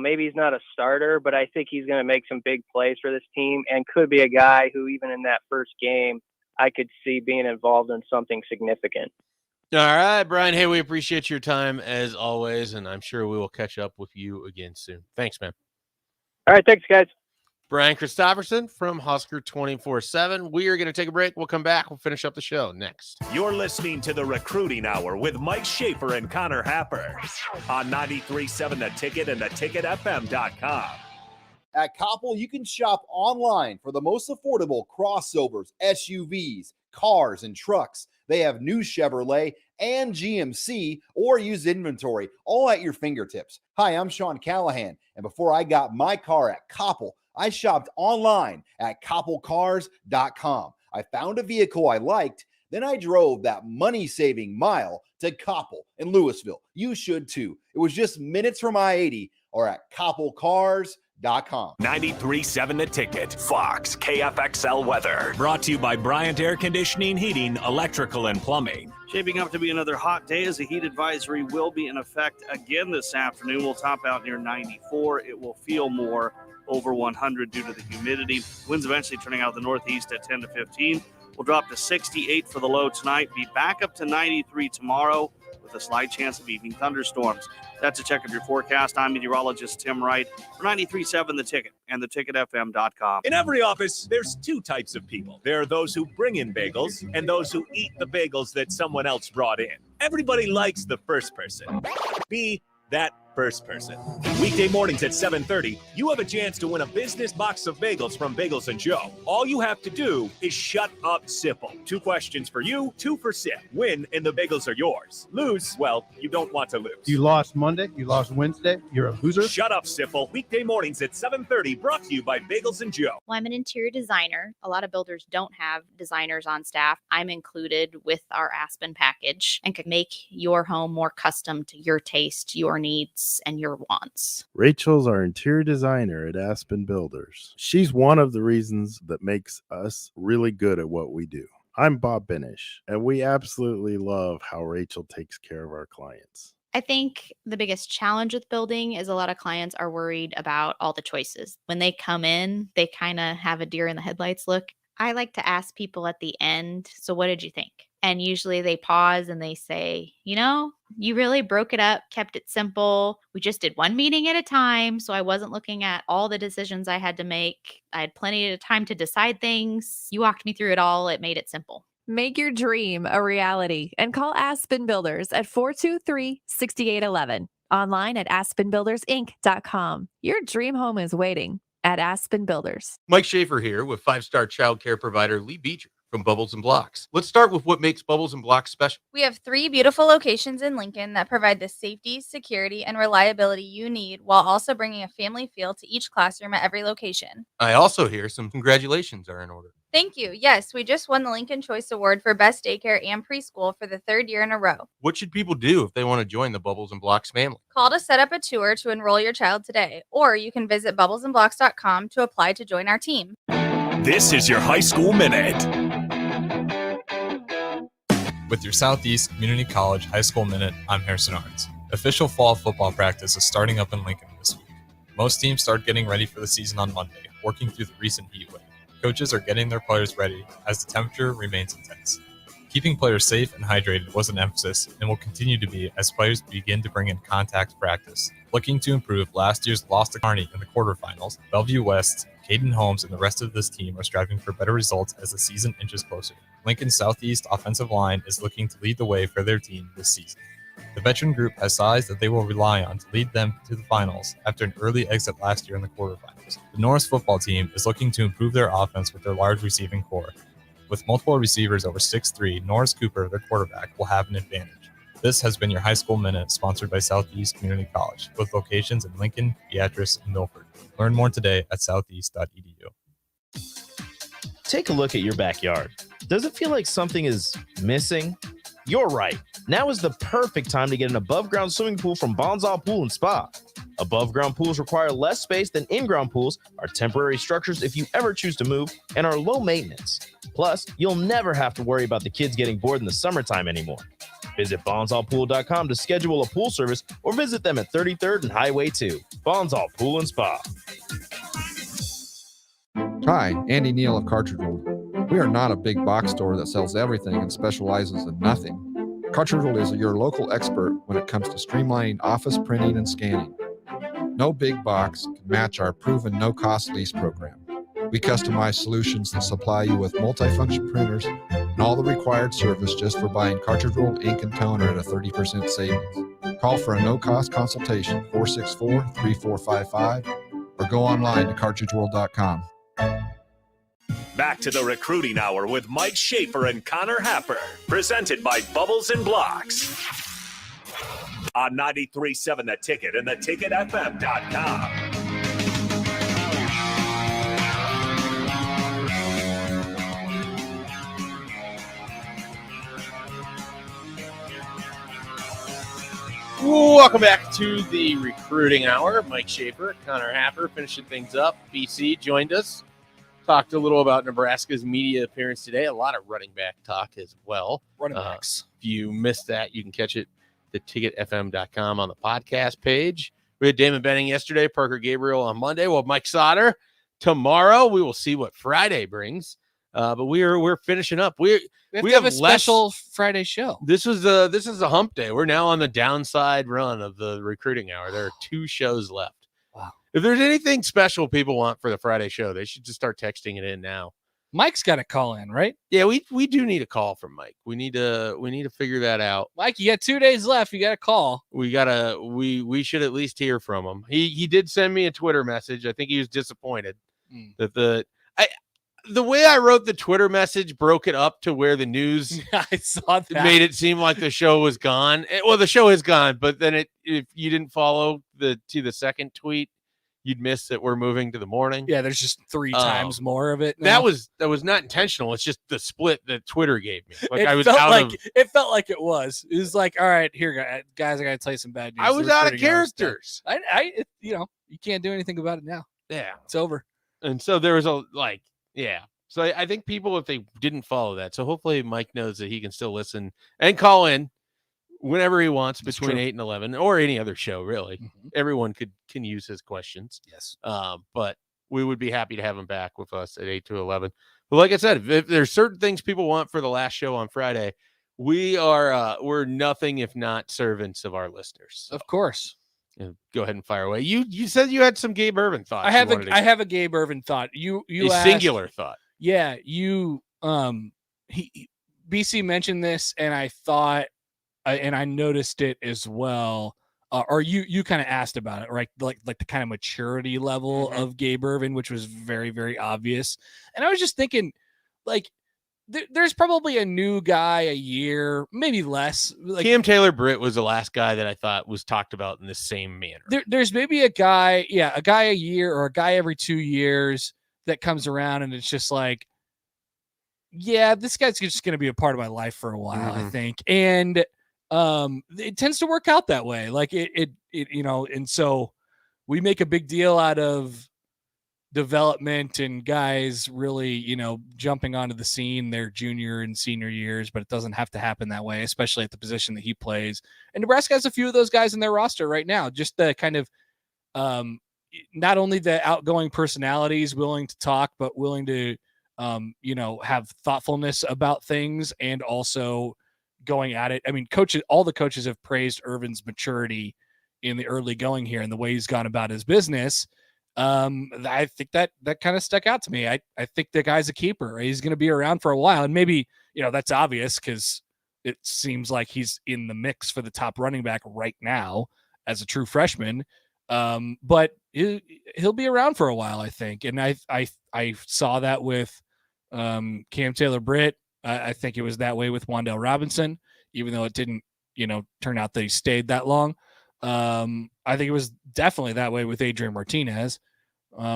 maybe he's not a starter, but I think he's going to make some big plays for this team and could be a guy who, even in that first game, I could see being involved in something significant. All right, Brian. Hey, we appreciate your time as always, and I'm sure we will catch up with you again soon. Thanks, man. All right, thanks, guys. Brian Christopherson from Husker 24/7. We are going to take a break. We'll come back. We'll finish up the show next. You're listening to the Recruiting Hour with Mike Schaefer and Connor Happer on 93.7 The Ticket and theticketfm.com. At Koppel, you can shop online for the most affordable crossovers, SUVs, cars, and trucks. They have new Chevrolet and GMC or used inventory, all at your fingertips. Hi, I'm Sean Callahan, and before I got my car at Koppel, I shopped online at koppelcars.com. I found a vehicle I liked, then I drove that money-saving mile to Koppel in Louisville. You should too. It was just minutes from I-80 or at koppelcars.com. 93.7 The Ticket, Fox, KFXL weather. Brought to you by Bryant Air Conditioning, Heating, Electrical, and Plumbing. Shaping up to be another hot day as a heat advisory will be in effect again this afternoon. We'll top out near 94. It will feel more over 100 due to the humidity. Winds eventually turning out the northeast at 10 to 15. We'll drop to 68 for the low tonight. Be back up to 93 tomorrow with a slight chance of evening thunderstorms. That's a check of your forecast. I'm meteorologist Tim Wright for 93.7 The Ticket and theticketfm.com. In every office, there's two types of people. There are those who bring in bagels and those who eat the bagels that someone else brought in. Everybody likes the first person. Be that first person. Weekday mornings at 7:30, you have a chance to win a business box of bagels from Bagels & Joe. All you have to do is shut up, Sipple. 2 questions for you, 2 for Sip. Win, and the bagels are yours. Lose, well, you don't want to lose. You lost Monday, you lost Wednesday, you're a loser. Shut up, Sipple. Weekday mornings at 7:30, brought to you by Bagels & Joe. Well, I'm an interior designer. A lot of builders don't have designers on staff. I'm included with our Aspen package and can make your home more custom to your taste, your needs, and your wants. Rachel's our interior designer at Aspen Builders. She's one of the reasons that makes us really good at what we do. I'm Bob Benish, and we absolutely love how Rachel takes care of our clients. I think the biggest challenge with building is a lot of clients are worried about all the choices. When they come in, they kind of have a deer in the headlights look. I like to ask people at the end, so what did you think? And usually they pause and they say, you really broke it up, kept it simple. We just did one meeting at a time. So I wasn't looking at all the decisions I had to make. I had plenty of time to decide things. You walked me through it all. It made it simple. Make your dream a reality and call Aspen Builders at 423-6811. Online at aspenbuildersinc.com. Your dream home is waiting at Aspen Builders. Mike Schaefer here with 5-star child care provider Lee Beecher from Bubbles and Blocks. Let's start with what makes Bubbles and Blocks special. We have 3 beautiful locations in Lincoln that provide the safety, security, and reliability you need while also bringing a family feel to each classroom at every location. I also hear some congratulations are in order. Thank you. Yes, we just won the Lincoln Choice Award for Best Daycare and Preschool for the 3rd year in a row. What should people do if they want to join the Bubbles and Blocks family? Call to set up a tour to enroll your child today, or you can visit bubblesandblocks.com to apply to join our team. This is your High School Minute. With your Southeast Community College High School Minute, I'm Harrison Arns. Official fall football practice is starting up in Lincoln this week. Most teams start getting ready for the season on Monday, working through the recent heat wave. Coaches are getting their players ready as the temperature remains intense. Keeping players safe and hydrated was an emphasis and will continue to be as players begin to bring in contact practice. Looking to improve last year's loss to Kearney in the quarterfinals, Bellevue West, Caden Holmes, and the rest of this team are striving for better results as the season inches closer. Lincoln's Southeast offensive line is looking to lead the way for their team this season. The veteran group has size that they will rely on to lead them to the finals after an early exit last year in the quarterfinals. The Norris football team is looking to improve their offense with their large receiving core. With multiple receivers over 6'3", Norris Cooper, their quarterback, will have an advantage. This has been your High School Minute, sponsored by Southeast Community College, with locations in Lincoln, Beatrice, and Milford. Learn more today at southeast.edu. Take a look at your backyard. Does it feel like something is missing? You're right. Now is the perfect time to get an above-ground swimming pool from Bonsall Pool and Spa. Above-ground pools require less space than in-ground pools, are temporary structures if you ever choose to move, and are low maintenance. Plus, you'll never have to worry about the kids getting bored in the summertime anymore. Visit BonzalPool.com to schedule a pool service or visit them at 33rd and Highway 2. Bonzal Pool and Spa. Hi, Andy Neal of Cartridge World. We are not a big box store that sells everything and specializes in nothing. Cartridge World is your local expert when it comes to streamlining office printing and scanning. No big box can match our proven no-cost lease program. We customize solutions that supply you with multifunction printers and all the required service just for buying cartridge roll, ink, and toner at a 30% savings. Call for a no-cost consultation, 464-3455, or go online to cartridgeworld.com. Back to the Recruiting Hour with Mike Schaefer and Connor Happer, presented by Bubbles and Blocks on 93.7 The Ticket and theticketfm.com. Welcome back to the Recruiting Hour. Mike Schaefer, Connor Happer, finishing things up. BC joined us. Talked a little about Nebraska's media appearance today. A lot of running back talk as well. Running backs. If you missed that, you can catch it at theticketfm.com on the podcast page. We had Damon Benning yesterday, Parker Gabriel on Monday. Well, Mike Sauter tomorrow. We will see what Friday brings. But we're finishing up. We have a special Friday show. This is a hump day. We're now on the downside run of the Recruiting Hour. There are 2 shows left. Wow. If there's anything special people want for the Friday show, they should just start texting it in now. Mike's got to call in, right? Yeah, we do need a call from Mike. We need to figure that out. Mike, you got 2 days left. You got to call. We should at least hear from him. He did send me a Twitter message. I think he was disappointed that the way I wrote the Twitter message broke it up to where the news I saw that. Made it seem like the show was gone. Well, the show is gone, but then if you didn't follow the second tweet, you'd miss that we're moving to the morning. Yeah, there's just 3 times more of it now. That was not intentional. It's just the split that Twitter gave me. Like it felt like it was. It was like, all right, here guys, I got to tell you some bad news. I was out of characters. You can't do anything about it now. Yeah, it's over. And so there was yeah. So I think people, if they didn't follow that, so hopefully Mike knows that he can still listen and call in whenever he wants between 8 and 11 or any other show, really. Mm-hmm. Everyone can use his questions. Yes. But we would be happy to have him back with us at 8 to 11. But like I said, if there's certain things people want for the last show on Friday, we're nothing if not servants of our listeners. Of course. Go ahead and fire away. You said you had some Gabe Ervin thoughts. I have a Gabe Ervin thought. You asked, singular thought. Yeah, BC mentioned this, and I thought, and I noticed it as well. Or you kind of asked about it, right? Like the kind of maturity level of Gabe Ervin, which was very, very obvious. And I was just thinking, like, there's probably a new guy a year, maybe less. Like Cam Taylor-Britt was the last guy that I thought was talked about in the same manner. There's maybe a guy a year or a guy every 2 years that comes around, and it's just like, yeah, this guy's just going to be a part of my life for a while, I think. And it tends to work out that way. Like it, and so we make a big deal out of development and guys really, jumping onto the scene their junior and senior years, but it doesn't have to happen that way, especially at the position that he plays. And Nebraska has a few of those guys in their roster right now, just the kind of, not only the outgoing personalities willing to talk, but willing to, have thoughtfulness about things and also going at it. I mean, all the coaches have praised Ervin's maturity in the early going here and the way he's gone about his business. I think that kind of stuck out to me. I think the guy's a keeper. He's going to be around for a while, and maybe, that's obvious because it seems like he's in the mix for the top running back right now as a true freshman. But he'll be around for a while, I think. And I saw that with Cam Taylor-Britt. I think it was that way with Wan'Dale Robinson, even though it didn't, turn out that he stayed that long. I think it was definitely that way with Adrian Martinez.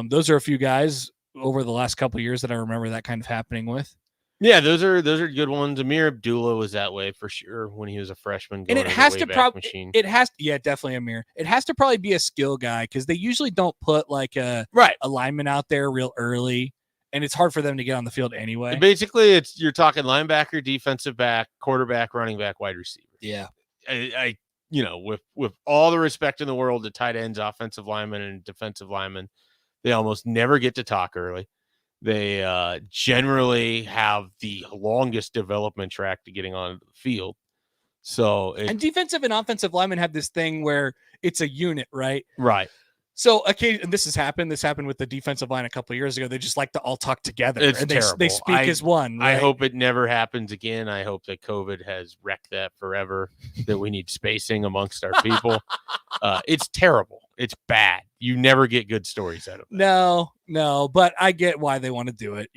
Those are a few guys over the last couple of years that I remember that kind of happening with. Yeah, those are good ones. Amir Abdullah was that way for sure when he was a freshman. And it has to probably definitely Amir. It has to probably be a skill guy because they usually don't put like a lineman out there real early. and it's hard for them to get on the field anyway. Basically, you're talking linebacker, defensive back, quarterback, running back, wide receiver. Yeah. I with all the respect in the world to tight ends, offensive linemen, and defensive linemen, they almost never get to talk early. They generally have the longest development track to getting on the field. So, and defensive and offensive linemen have this thing where it's a unit, right? Right. So, and this has happened. This happened with the defensive line a couple of years ago. They just like to all talk together. It's and terrible. They speak as one. Right? I hope it never happens again. I hope that COVID has wrecked that forever, that we need spacing amongst our people. It's terrible. It's bad. You never get good stories out of it. No, but I get why they want to do it.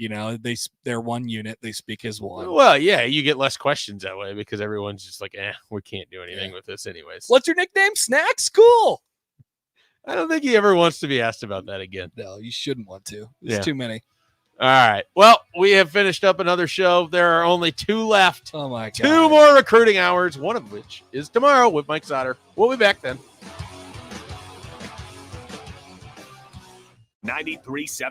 They're one unit. They speak as one. Well, yeah, you get less questions that way because everyone's just like, we can't do anything with this anyways. What's your nickname? Snacks? Cool. I don't think he ever wants to be asked about that again. No, you shouldn't want to. There's too many. All right. Well, we have finished up another show. There are only 2 left. Oh, my God. 2 more recruiting hours, one of which is tomorrow with Mike Sauter. We'll be back then. 93.7